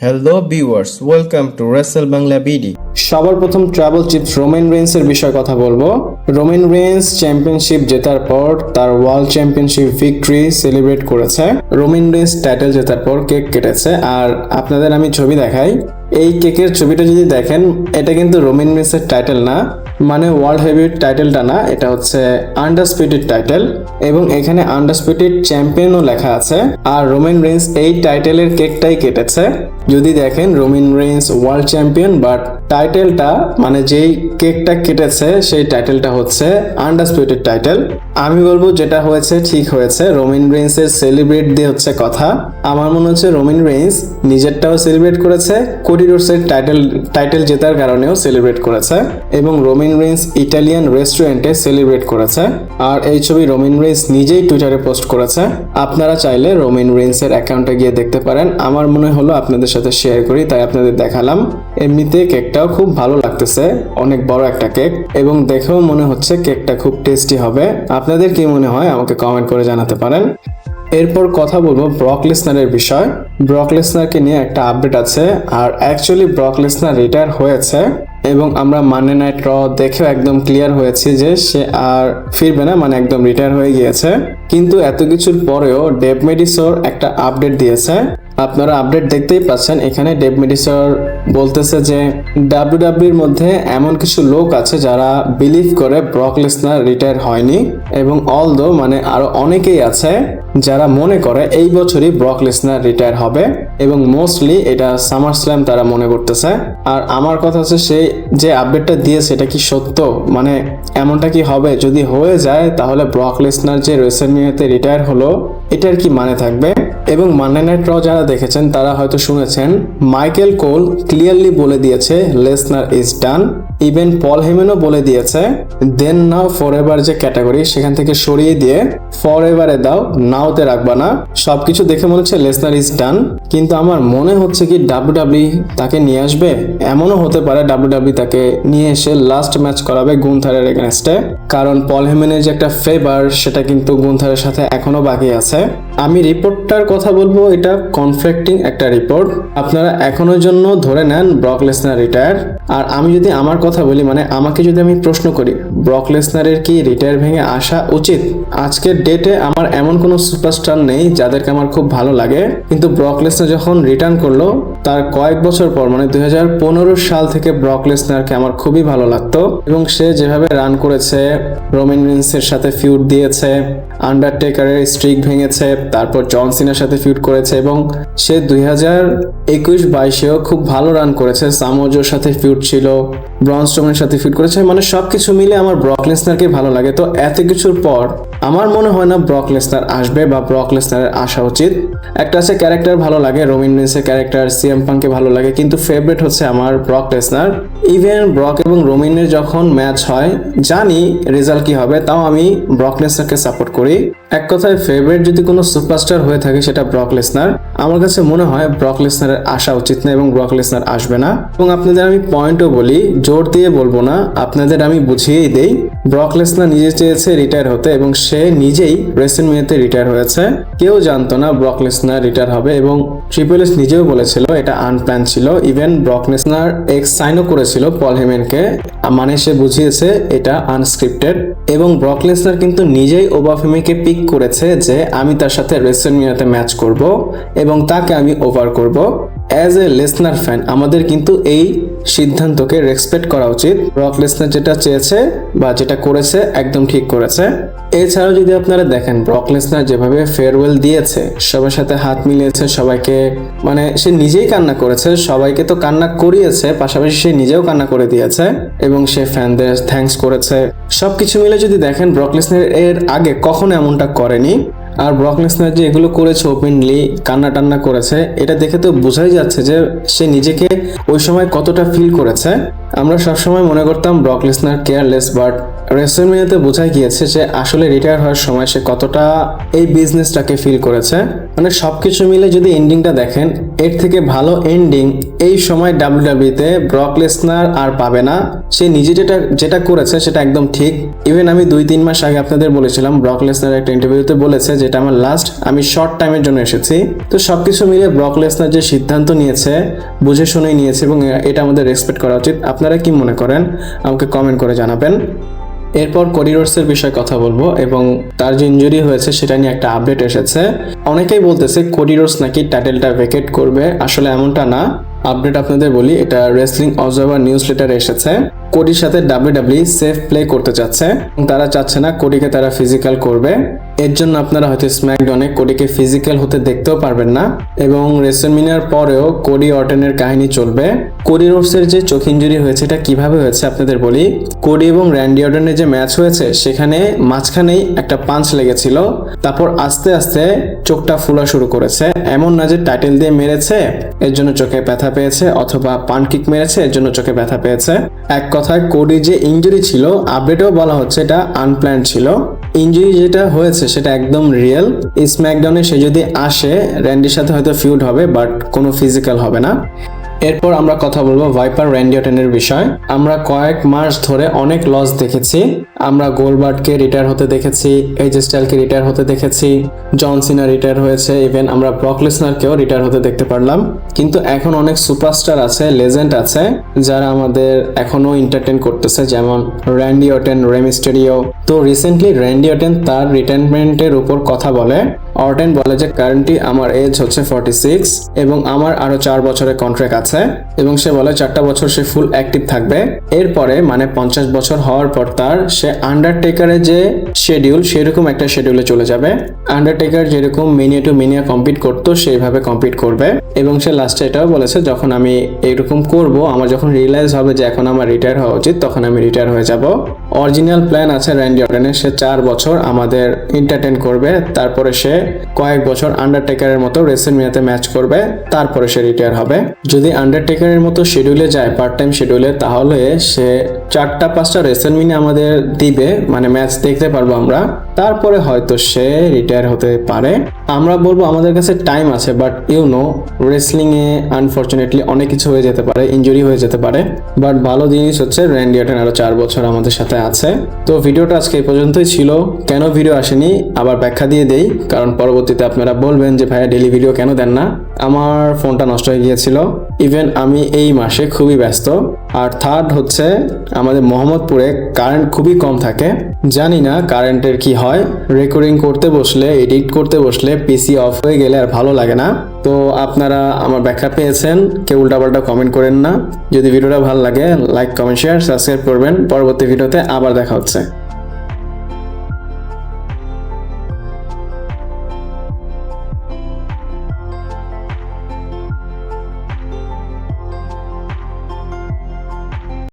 Hello viewers, welcome to Rachel Bangla BD. সবার প্রথম trouble chief Roman রেইন্সের বিষয়ে কথা বলবো। রোমান রেইন্স চ্যাম্পিয়নশিপ জেতার পর তার ওয়ার্ল্ড চ্যাম্পিয়নশিপ ভিক্টরি সেলিব্রেট করেছে। রোমান রেইন্স টাইটেল জেতার পর কেক কেটেছে, আর আপনাদের আমি ছবি দেখাই। এই কেকের ছবিটা যদি দেখেন, এটা কিন্তু রোমান রেইন্সের টাইটেল না, মানে ওয়ার্ল্ড হেভিওয়েট টাইটেলটা না, এটা হচ্ছে আন্ডারস্পিটেড টাইটেল, এবং এখানে আন্ডারস্পিটেড চ্যাম্পিয়নও লেখা আছে। আর রোমান রেইন্স এই টাইটেলের কেকটাই কেটেছে। যদি দেখেন Roman Reigns world champion, but টাইটেলটা মানে যেই কেকটা কেটেছে সেই টাইটেলটা হচ্ছে আন্ডারস্পিটেড টাইটেল। আমি বলবো যেটা হয়েছে ঠিক হয়েছে। রোমান রেইন্সের সেলিব্রেট দিয়ে হচ্ছে কথা। আমার মনে হচ্ছে রোমান রেইন্স নিজেরটাও সেলিব্রেট করেছে, কোডি রোডসের টাইটেল জেতার কারণেও সেলিব্রেট করেছে, এবং রোমান রেইন্স ইটালিয়ান রেস্টুরেন্টে সেলিব্রেট করেছে। আর এই ছবি রোমান রেইন্স নিজেই টুইটারে পোস্ট করেছে। আপনারা চাইলে রোমান রেইন্সের অ্যাকাউন্টে গিয়ে দেখতে পারেন। আমার মনে হলো আপনাদের সাথে শেয়ার করি, তাই আপনাদের দেখালাম। এমনিতে কেকটাও খুব ভালো লাগতেছে, অনেক বড় একটা কেক, এবং দেখেও মনে হচ্ছে কেকটা খুব টেস্টি হবে। আপনাদের কি মনে হয় আমাকে কমেন্ট করে জানাতে পারেন। এরপর কথা বলবো ব্রক লেসনারের বিষয়। ব্রক লেসনারকে নিয়ে একটা আপডেট আছে, আর অ্যাকচুয়ালি ব্রক লেসনার রিটায়ার হয়েছে, এবং আমরা মানডে নাইট র দেখেও একদম ক্লিয়ার হয়েছি যে সে আর ফিরবে না, মানে একদম রিটায়ার হয়ে গিয়েছে। কিন্তু এত কিছুর পরেও ডেভ মেডিসর একটা আপডেট দিয়েছে। আপনারা আপডেট দেখতেই পাচ্ছেন, এখানে ডেভ মেডিসর বলতেছে যে ডাব্লিউডাব্লিউর মধ্যে এমন কিছু লোক আছে যারা বিলিভ করে ব্রক লেসনার রিটায়ার হয়নি, এবং অলদো মানে আরো অনেকেই আছে যারা মনে করে এই বছরই ব্রক লেসনার রিটায়ার হবে, এবং মোস্টলি এটা সামার স্ল্যাম তারা মনে করতেছে। আর আমার কথা হচ্ছে সেই যে আপডেটটা দিয়েছে এটা কি সত্য, মানে এমনটা কি হবে? যদি হয়ে যায় তাহলে ব্রক লেসনার যে রেসলম্যানিয়াতে রিটায়ার হলো এটার কি মানে থাকবে? এবং মানডে নাইট র যারা দেখেছেন তারা হয়তো শুনেছেন মাইকেল কোল ক্লিয়ারলি বলে দিয়েছে লেসনার ইজ ডান। ইভেন পল হেমেনও বলে দিয়েছে দেন নাও ফর এভার যে ক্যাটাগরি সেখান থেকে সরিয়ে দিয়ে ফর এভারে দাও, নাওতে রাখবা না। সবকিছু দেখে মনে হচ্ছে লেসনার ইজ ডান, কিন্তু আমার মনে হচ্ছে কি ডাব্লিউডাব্লিউ তাকে নিয়ে আসবে। এমনও হতে পারে ডাব্লিউডাব্লিউ তাকে নিয়ে এসে লাস্ট ম্যাচ করাবে গুন্থারের এগেনস্টে, কারণ পল হেমেনের যে একটা ফেভার সেটা কিন্তু গুন্থারের সাথে এখনো বাকি আছে। আমি রিপোর্টটার কথা বলবো, এটা কনফ্লিক্টিং একটা রিপোর্ট। আপনারা এখনোর জন্য ধরে নেন ব্রক লেসনার রিটায়ার। আর আমি যদি আমার কথা বলি, মানে আমাকে যদি আমি প্রশ্ন করি ব্রক লেসনারের কি রিটায়ার ভেঙে আসা উচিত, আজকের ডেটে আমার এমন কোনো সুপারস্টার নেই যাদেরকে আমার খুব ভালো লাগে। কিন্তু ব্রক লেসনার যখন রিটার্ন করলো তার কয়েক বছর পর, মানে 2015 সাল থেকে ব্রক লেসনারকে আমার খুবই ভালো লাগতো, এবং সে যেভাবে রান করেছে, রোমান রেইন্সের সাথে ফিউড দিয়েছে, আন্ডারটেকারের স্ট্রিক ভেঙেছে, তারপর জন সিনার সাথে ফিউড করেছে, এবং সে 2021-22-এও খুব ভালো রান করেছে। সামোজোর সাথে ফিউড ছিল, ব্রন স্ট্রোম্যানের সাথে ফিউড করেছে, মানে সবকিছু মিলে আমার ব্রক লেসনারকে ভালো লাগে। তো এত কিছুর পর আমার মনে হয় না ব্রক লেসনার আসবে বা ব্রক লেসনারের আসা উচিত। একটা আছে ক্যারেক্টার ভালো লাগে, রোমান রেইন্সের ক্যারেক্টার, সিএম পাঙ্ককে ভালো লাগে, কিন্তু ফেভারিট হচ্ছে আমার ব্রক লেসনার। ইভেন ব্রক এবং রোমানের যখন ম্যাচ হয় জানি রেজাল্ট কি হবে, তাও আমি ব্রক লেসনারকে সাপোর্ট করি। এক কথায় ফেভারিট যদি কোনো সুপারস্টার হয়ে থাকে সেটা ব্রক লেসনার। আমার কাছে মনে হয় ব্রক লেসনারের আসা উচিত না, এবং ব্রক লেসনার আসবে না। এবং আপনাদের আমি পয়েন্টও বলি, জোর দিয়ে বলবো না, আপনাদের আমি বুঝিয়েই দেই। ব্রক লেসনার নিজে চেয়েছে রিটায়ার হতে, এবং সে নিজেই রেসলম্যানিয়াতে রিটায়ার হয়েছে। কেউ জানতো না ব্রক লেসনার রিটায়ার হবে, এবং ট্রিপল এইচ নিজেও বলেছিল এটা আনপ্ল্যান ছিল। ইভেন ব্রক লেসনার এক্স সাইনও করেছিল পল হেমেনকে, মানে সে বুঝিয়েছে এটা আনস্ক্রিপ্টেড। এবং ব্রক লেসনার কিন্তু নিজেই ওবাফেমিকে পিক করেছে যে আমি তার সাথে রেসলম্যানিয়াতে ম্যাচ করব এবং তাকে আমি ওভার করব। অ্যাজ এ লেসনার ফ্যান আমাদের কিন্তু এই সিদ্ধান্তকে রেসপেক্ট করা উচিত। ব্রক লেসনার যেটা চেয়েছে বা যেটা করেছে একদম ঠিক করেছে। এছাড়াও যদি আপনারা দেখেন ব্রক লেসনার যেভাবে ফেয়ারওয়েল দিয়েছে, সবার সাথে হাত মিলিয়েছে, সবাইকে, মানে সে নিজেই কান্না করেছে, সবাইকে তো কান্না করিয়েছে, পাশাপাশি সে নিজেও কান্না করে দিয়েছে, এবং সে ফ্যানদের থ্যাঙ্কস করেছে। সবকিছু মিলে যদি দেখেন ব্রক লেসনার এর আগে কখনো এমনটা করেনি। আর ব্রক লেসনার যে এগুলো করেছে, ওপেনলি কান্না টান্না করেছে, এটা দেখে তো বোঝাই যাচ্ছে যে সে নিজেকে ওই সময় কতটা ফিল করেছে। আমরা সবসময় মনে করতাম ব্রক লেসনার কেয়ারলেস, বাট রেসলম্যানিয়াতে বোঝা গিয়েছে যে আসলে রিটায়ার হওয়ার সময় সে কতটা এই বিজনেসটাকে ফিল করেছে। মানে সবকিছু মিলে যদি এন্ডিংটা দেখেন, এর থেকে ভালো এন্ডিং এই সময় ডাব্লিউডাব্লিউতে ব্রক লেসনার আর পাবে না। সে নিজে যেটা করেছে সেটা একদম ঠিক। ইভেন আমি 2-3 মাস আগে আপনাদের বলেছিলাম, ব্রক লেসনার একটা ইন্টারভিউতে বলেছে যেটা আমার লাস্ট, আমি শর্ট টাইমের জন্য এসেছি। তো সবকিছু মিলে ব্রক লেসনার যে সিদ্ধান্ত নিয়েছে বুঝে শুনেই নিয়েছে এবং এটা আমাদের রেসপেক্ট করা উচিত। আপনারা কি মনে করেন আমাকে কমেন্ট করে জানাবেন। এরপর কোডি রোডসের বিষয়ে কথা বলবো এবং তার যে ইনজুরি হয়েছে সেটা নিয়ে একটা আপডেট এসেছে। অনেকেই বলতেছে কোডি রোডস নাকি টাইটেলটা ভ্যাকেট করবে, আসলে এমনটা না। আপডেট আপনাদের বলি, এটা রেসলিং অবজারভার নিউজ লেটারে এসেছে। কোডির সাথে ডাব্লিউডাব্লিউ সেফ প্লে করতে চাচ্ছে, তারা চাচ্ছে না কোডিকে তারা ফিজিক্যাল করবে। এর জন্য আপনারা হয়তো স্ম্যাকডাউনে কোডিকে ফিজিক্যাল হতে দেখতেও পারবেন না এবং রেসলম্যানিয়ার পরেও কোডি অর্টনের কাহিনী চলবে। কোডি রোডসের যে চোখ ইনজুরি হয়েছে এটা কিভাবে হয়েছে আপনাদের বলি। কোডি এবং র্যান্ডি অর্টনের যে ম্যাচ হয়েছে সেখানে মাঝখানেই একটা পাঞ্চ লেগেছিল, তারপর আস্তে আস্তে চোখটা ফুলা শুরু করেছে। এমন না যে টাইটেল দিয়ে মেরেছে এর জন্য চোখে ব্যথা পেয়েছে অথবা পান কিক মেরেছে এর জন্য চোখে ব্যথা পেয়েছে। এক কথায় কোডির যে ইনজুরি ছিল, আপডেটেও বলা হচ্ছে এটা আনপ্ল্যান্ড ছিল। ইনজুরি যেটা হয়েছে সেটা একদম রিয়েল। স্ম্যাকডাউনে সে যদি আসে র্যান্ডির সাথে হয়তো ফিউড হবে, বাট কোনো ফিজিক্যাল হবে না। এরপর আমরা কথা বলবো ভাইপার র্যান্ডি অর্টনের বিষয়। আমরা কয়েক মাস ধরে অনেক লস দেখেছি। আমরা গোলবার্টকে রিটায়ার হতে দেখেছি, এজ স্টাইলকে রিটায়ার হতে দেখেছি, জন সিনা রিটায়ার হয়েছে, ইভেন আমরা ব্রক লেসনারকেও রিটায়ার হতে দেখতে পারলাম। কিন্তু এখন অনেক সুপারস্টার আছে, লেজেন্ড আছে যারা আমাদের এখনো এন্টারটেইন করতেছে, যেমন র্যান্ডি অর্টন, রে মিস্টেরিও। তো রিসেন্টলি র্যান্ডি অর্টন তার রিটায়ারমেন্টের উপর কথা বলে। অর্টন বলে যে কারেন্টলি আমার এজ হচ্ছে 46 এবং আমার আরো 4 বছরের কন্ট্রাক্ট আছে এবং সে বলে 4টা বছর সে ফুল অ্যাক্টিভ থাকবে। এরপরে মানে 50 বছর হওয়ার পর তার সে আন্ডারটেকারের যে শিডিউল সেরকম একটা শিডিউলে চলে যাবে। আন্ডারটেকার যেরকম মিনিয়া টু মিনিয়া কম্পিট করতো সেইভাবে কম্পিট করবে এবং সে লাস্টে এটাও বলেছে যখন আমি এরকম করব, আমার যখন রিয়েলাইজ হবে যে এখন আমার রিটায়ার হওয়া উচিত, তখন আমি রিটায়ার হয়ে যাব। অরিজিনাল প্ল্যান আছে র্যান্ডি অর্টনের, সে 4 বছর আমাদের এন্টারটেইন করবে, তারপরে সে কয়েক বছর আন্ডারটেকারের মতো রেসলম্যানিয়াতে ম্যাচ করবে, তারপরে সে রিটায়ার হবে। যদি আন্ডারটেকারের মতো শিডিউলে যায়, পার্ট টাইম শিডিউলে, তাহলে সে 4টা-5টা রেসলম্যানিয়া আমাদের দিবে, মানে ম্যাচ দেখতে পারবো আমরা, তারপরে হয়তো সে রিটায়ার হতে পারে। আমরা বলবো আমাদের কাছে টাইম আছে, বাট রেসলিং এ আনফরচুনেটলি অনেক কিছু হয়ে যেতে পারে, ইনজুরি হয়ে যেতে পারে। বাট ভালো জিনিস হচ্ছে র্যান্ডি অর্টন আরো 4 বছর আমাদের সাথে আছে। তো ভিডিওটা আজকে এই পর্যন্তই ছিল। কেন ভিডিও আসেনি আবার ব্যাখ্যা দিয়ে দেই, কারণ পরবর্তীতে আপনারা বলবেন যে ভাইয়া ডেইলি ভিডিও কেন দেন না। আমার ফোনটা নষ্ট হয়ে গিয়েছিল, ইভেন আমি এই মাসে খুবই ব্যস্ত। আর থার্ড হচ্ছে আমাদের মোহাম্মদপুরে কারেন্ট খুবই কম থাকে, জানি না কারেন্টের কি হয়। রেকর্ডিং করতে বসলে, এডিট করতে বসলে পিসি অফ হয়ে গেলে আর ভালো লাগে না। তো আপনারা আমার ব্যাখ্যা পেয়েছেন, কেউ উল্টাপাল্টা কমেন্ট করেন না। যদি ভিডিওটা ভালো লাগে লাইক, কমেন্ট, শেয়ার, সাবস্ক্রাইব করবেন। পরবর্তী ভিডিওতে আবার দেখা হচ্ছে।